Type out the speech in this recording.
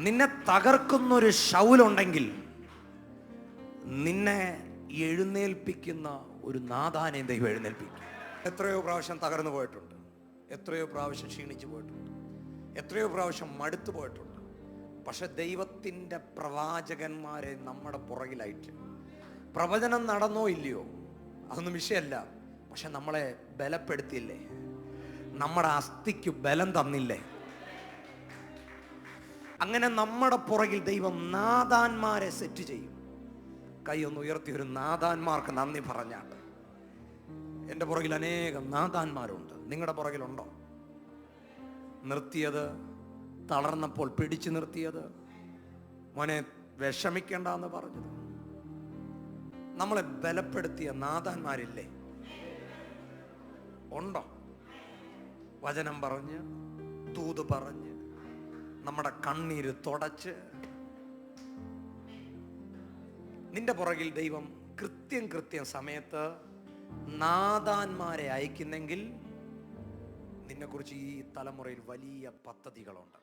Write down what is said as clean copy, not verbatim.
നിന്നെ തകർക്കുന്നൊരു ശൗലുണ്ടെങ്കിൽ നിന്നെ എഴുന്നേൽപ്പിക്കുന്ന ഒരു നാഥാനെ ദൈവം എഴുന്നേൽപ്പിക്കും. എത്രയോ പ്രാവശ്യം തകർന്നു പോയിട്ടുണ്ട്, എത്രയോ പ്രാവശ്യം ക്ഷീണിച്ചു പോയിട്ടുണ്ട്, എത്രയോ പ്രാവശ്യം മടുത്തു പോയിട്ടുണ്ട്. പക്ഷെ ദൈവത്തിൻ്റെ പ്രവാചകന്മാരെ നമ്മുടെ പുറകിലായിട്ട് പ്രവചനം നടന്നോ ഇല്ലയോ അതൊന്നും വിഷയമല്ല. പക്ഷെ നമ്മളെ ബലപ്പെടുത്തിയില്ലേ, നമ്മുടെ അസ്ഥിക്ക് ബലം തന്നില്ലേ? അങ്ങനെ നമ്മുടെ പുറകിൽ ദൈവം നാഥാന്മാരെ സെറ്റ് ചെയ്യും. കൈ ഒന്ന് ഉയർത്തി ഒരു നാഥാന്മാർക്ക് നന്ദി പറഞ്ഞാട്ട്. എൻ്റെ പുറകിൽ അനേകം നാഥാന്മാരുണ്ട്. നിങ്ങളുടെ പുറകിലുണ്ടോ? നിർത്തിയത്, തളർന്നപ്പോൾ പിടിച്ചു നിർത്തിയത്, മോനെ വിഷമിക്കേണ്ട എന്ന് പറഞ്ഞത്, നമ്മളെ ബലപ്പെടുത്തിയ നാഥാന്മാരില്ലേ? ഉണ്ടോ? വചനം പറഞ്ഞ്, ദൂത് പറഞ്ഞ്, നമ്മുടെ കണ്ണീര് തുടച്ച്. നിന്റെ പുറകിൽ ദൈവം കൃത്യം സമയത്ത് നാഥാന്മാരെ അയക്കുന്നെങ്കിൽ നിന്നെക്കുറിച്ച് ഈ തലമുറയിൽ വലിയ പദ്ധതികളുണ്ട്.